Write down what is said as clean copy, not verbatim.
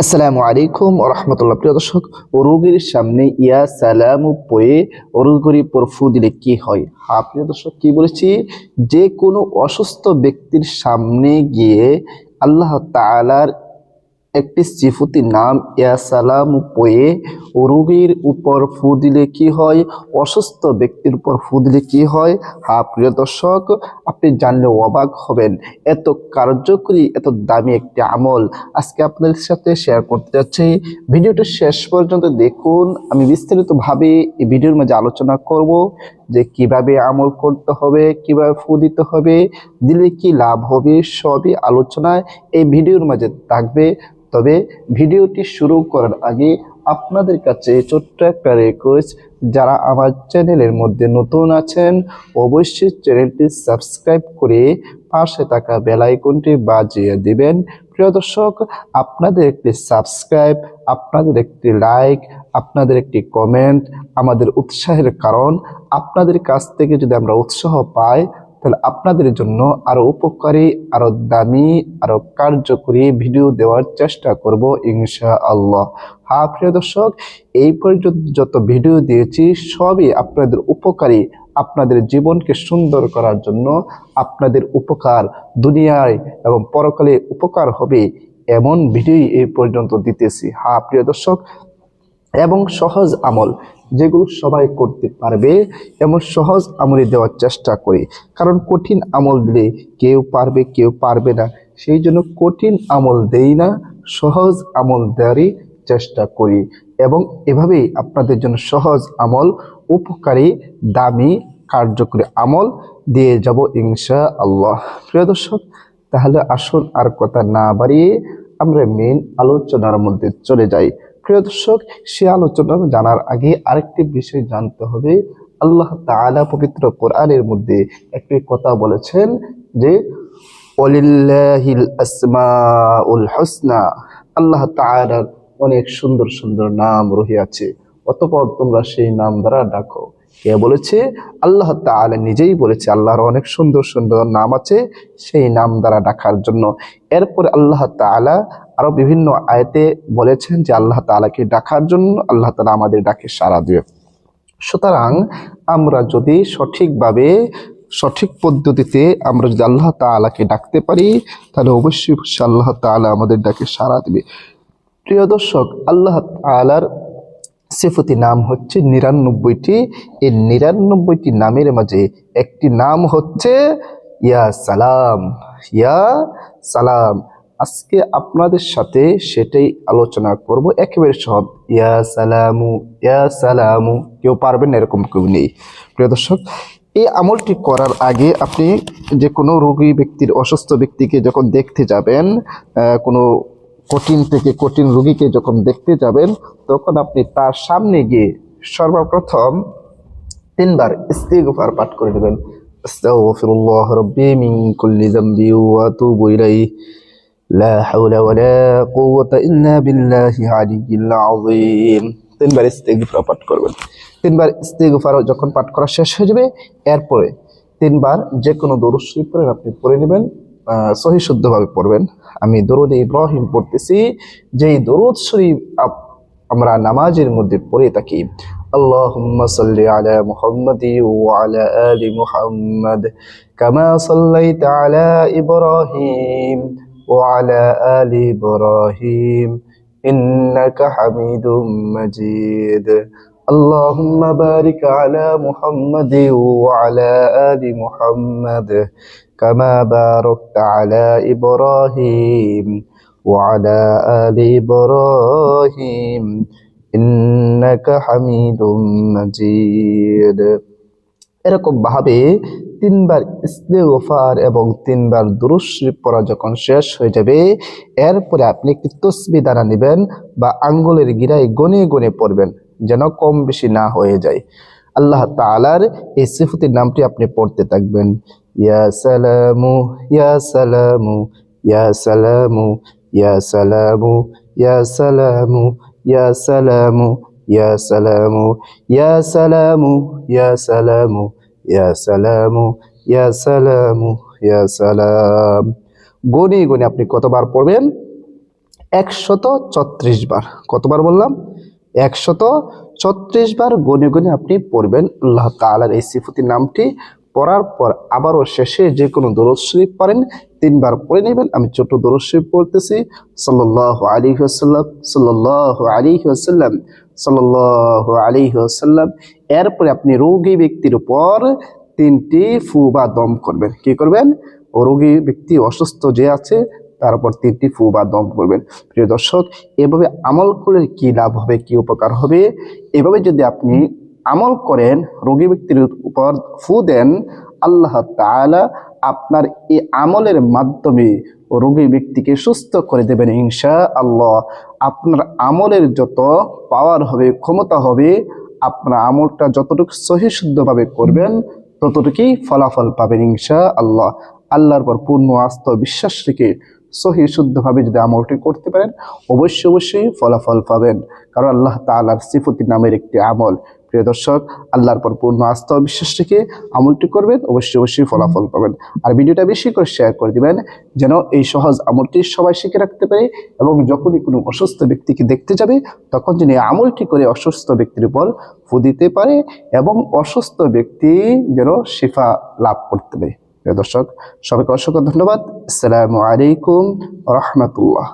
আসসালামু আলাইকুম ওয়া রাহমাতুল্লাহ। প্রিয় দর্শক, রোগীর সামনে ইয়া সালামু পড়ে রোগীর উপর ফু দিলে কি হয়? হ্যাঁ প্রিয় দর্শক, কি বলেছি, যে কোনো অসুস্থ ব্যক্তির সামনে গিয়ে আল্লাহ তাআলার একটি সিফতি নাম ইয়া সালাম পয়ে রোগীর উপর ফু দিলে কি হয়, অসুস্থ ব্যক্তির উপর ফু দিলে কি হয়? হ্যাঁ প্রিয় দর্শক, আপনি জানলে অবাক হবেন। এত কার্যকরী, এত দামি একটি আমল আজকে আপনাদের সাথে শেয়ার করতে যাচ্ছি। ভিডিওটি শেষ পর্যন্ত দেখুন। আমি বিস্তারিতভাবে এই ভিডিওর মাঝে আলোচনা করব যে কিভাবে আমল করতে হবে, কিভাবে ফু দিতে হবে, দিলে কি লাভ হবে, সবই আলোচনায় এই ভিডিওর মাঝে থাকবে। তবে ভিডিওটি শুরু করার আগে আপনাদের কাছে ছোট্ট একটা রিকোয়েস্ট, যারা আমার চ্যানেলের মধ্যে নতুন আছেন অবশ্যই চ্যানেলটি সাবস্ক্রাইব করে পাশে থাকা বেল আইকনটি বাজিয়ে দিবেন। প্রিয় দর্শক, আপনাদের একটি সাবস্ক্রাইব, আপনাদের একটি লাইক, আপনাদের একটি কমেন্ট আমাদের উৎসাহের কারণ। আপনাদের কাছ থেকে যদি আমরা উৎসাহ পাই, তাহলে আপনাদের জন্য আরো উপকারী, আরো দামি, আরো কার্যকরী ভিডিও দেওয়ার চেষ্টা করব ইনশাআল্লাহ। হ্যাঁ প্রিয় দর্শক, এই পর্যন্ত যত ভিডিও দিয়েছি সবই আপনাদের উপকারী, আপনাদের জীবনকে সুন্দর করার জন্য, আপনাদের উপকার দুনিয়ায় এবং পরকালে উপকার হবে এমন ভিডিও এই পর্যন্ত দিতেছি। হ্যাঁ প্রিয় দর্শক, এবং সহজ আমল যেগুলো সবাই করতে পারবে এমন সহজ আমলই দেওয়ার চেষ্টা করি। কারণ কঠিন আমল দিলে কেউ পারবে, কেউ পারবে না। সেই জন্য কঠিন আমল দেই না, সহজ আমল দেওয়ারই চেষ্টা করি। এবং এভাবেই আপনাদের জন্য সহজ আমল, উপকারী, দামি, কার্যকরী আমল দিয়ে যাব ইনশাআল্লাহ। প্রিয় দর্শক, তাহলে আসুন আর কথা না বাড়িয়ে আমরা মেইন আলোচনার মধ্যে চলে যাই। প্রিয় দর্শক, সে আলোচনা জানার আগে আরেকটি বিষয় জানতে হবে। আল্লাহ তাআলা পবিত্র কোরআনের মধ্যে একটি কথা বলেছেন যে ওয়ালিল্লাহিল আসমাউল হুসনা, আল্লাহ তাআলার অনেক সুন্দর সুন্দর নাম রহিয়াছে, অতঃপর তোমরা সেই নাম দ্বারা ডাকো। কে বলেছে? আল্লাহ তাআলা নিজেই বলেছে আল্লাহর অনেক সুন্দর সুন্দর নাম আছে সেই নাম দ্বারা ডাকার জন্য। এরপরে আল্লাহ তাআলা আরো বিভিন্ন আয়াতে বলেছেন যে আল্লাহ তাআলাকে ডাকার জন্য আল্লাহ তাআলা আমাদের ডাকে সাড়া দিবে। সুতরাং আমরা যদি সঠিকভাবে, সঠিক পদ্ধতিতে আমরা যদি আল্লাহ তাআলাকে ডাকতে পারি, তাহলে অবশ্যই আল্লাহ তাআলা আমাদের ডাকে সাড়া দিবে। প্রিয় দর্শক, আল্লাহ তাআলার সিফতি নাম হচ্ছে ৯৯টি। এই ৯৯টি নামের মাঝে একটি নাম হচ্ছে ইয়া সালাম। ইয়া সালাম, আজকে আপনাদের সাথে সেটাই আলোচনা করব একেবারে সহজ। ইয়া সালামু, ইয়া সালামু, কেউ পারবেন না এরকম কেউ নেই। প্রিয় দর্শক, এই আমলটি করার আগে আপনি যে কোনো রোগী ব্যক্তির, অসুস্থ ব্যক্তিকে যখন দেখতে যাবেন, কোনো কঠিন থেকে কঠিন রোগীকে যখন দেখতে যাবেন, তখন আপনি তার সামনে গিয়ে সর্বপ্রথম 3 বার ইস্তিগফার পাঠ করে নেবেন। আস্তাগফিরুল্লাহ রাব্বি মিন কুল্লি যামবি ওয়া আতুবু ইলাইহি লা হাওলা ওয়ালা কুওয়াতা ইল্লা বিল্লাহি আলিয়্যিল আযীম। 3 বার ইস্তিগফার পাঠ করবেন। 3 বার ইস্তিগফার যখন পাঠ করা শেষ হয়ে যাবে, এরপরে 3 বার যে কোনো দরুদ শরীফ পড়েন, আপনি পড়ে নেবেন, সহি শুদ্ধভাবে পড়বেন। আমি দরুদ ইব্রাহিম পড়তেছি, যেই দরুদ শরীফ আমরা নামাজের মধ্যে পড়ে থাকি। আল্লাহুম্মা সাল্লি আলা মুহাম্মাদি ওয়া আলা আলি মুহাম্মাদ কামা সাল্লাইতা আলা ইব্রাহিম ওয়া আলা আলি ইব্রাহিম ইন্নাকা হামিদুম মাজিদ। اللهم بارك على محمد وعلى آل محمد كما باركت على إبراهيم وعلى آل إبراهيم إنك حميد مجيد। এরকম ভাবে 3 বার ইস্তিগফার এবং 3 বার দুরূদ শরীফ পড়া যখন শেষ হয়ে যাবে, এরপরে আপনি একটি তসবিহ দানা নেবেন বা আঙ্গুলের গিরায় গনে গনে পড়বেন, যেন কম বেশি না হয়ে যায়। আল্লাহ তাআলার এই সিফতির নামটি আপনি পড়তে থাকবেন। ইয়া সালামু, ইয়া সালামু, ইয়া সালামু, ইয়া সালামু, ইয়া সালামু, ইয়া সালামু, ইয়া সালামু, ইয়া সালামু, ইয়া সালামু, ইয়া সালামু, ইয়া সালামু, ইয়া সালাম। গনে গনে আপনি কতবার পড়বেন 134 বার। কতবার বললাম? 134 বার গনে গনে আপনি পড়বেন আল্লাহ তাআলার এই সিফাতি নামটি। পড়ার পর আবারও শেষে যে কোনো দরুদ শরীফ পড়েন, 3 বার পড়ে নেবেন। আমি ছোট দরুদ শরীফ পড়তেছি। সাল্লাল্লাহু আলাইহি ওয়াসাল্লাম, সাল্লাল্লাহু আলাইহি ওয়াসাল্লাম, সাল্লাল্লাহু আলাইহি ওয়াসাল্লাম। এরপরে আপনি রোগী ব্যক্তির উপর 3টি ফু বা দম করবেন। কি করবেন? রোগী ব্যক্তি অসুস্থ যে আছে তার উপর 3টি ফু বা দম করবেন। প্রিয় দর্শক, এভাবে আমল করলে কি লাভ হবে, কি উপকার হবে? এভাবে যদি আপনি আমল করেন, রোগী ব্যক্তির উপর ফু দেন, আল্লাহ তাআলা আপনার এই আমলের মাধ্যমে রোগী ব্যক্তিকে সুস্থ করে দেবেন ইনশাআল্লাহ। আপনার আমলের যত পাওয়ার হবে, ক্ষমতা হবে, আপনার আমলটা যতটুকু সহি শুদ্ধভাবে করবেন ততটুকুই ফলাফল পাবেন ইনশাআল্লাহ। আল্লাহর পর পূর্ণ আস্থা বিশ্বাস রেখে সহি শুদ্ধভাবে যদি আমলটি করতে পারেন, অবশ্যই অবশ্যই ফলাফল পাবেন। কারণ আল্লাহ তাআলার সিফাতি নামের একটি আমল। প্রিয় দর্শক, আল্লাহর পর পূর্ণ আস্থা ও বিশ্বাস রেখে আমলটি করবেন, অবশ্যই অবশ্যই ফলাফল পাবেন। আর ভিডিওটা বেশি করে শেয়ার করে দিবেন যেন এই সহজ আমলটি সবাই শিখে রাখতে পারে, এবং যখনই কোনো অসুস্থ ব্যক্তিকে দেখতে যাবে তখন যেন এই আমলটি করে অসুস্থ ব্যক্তির উপর ফু দিতে পারে এবং অসুস্থ ব্যক্তি যেন শিফা লাভ করতে পারে। প্রিয় দর্শক, সবাইকে অসংখ্য ধন্যবাদ। আসসালামু আলাইকুম ওয়া রাহমাতুল্লাহ।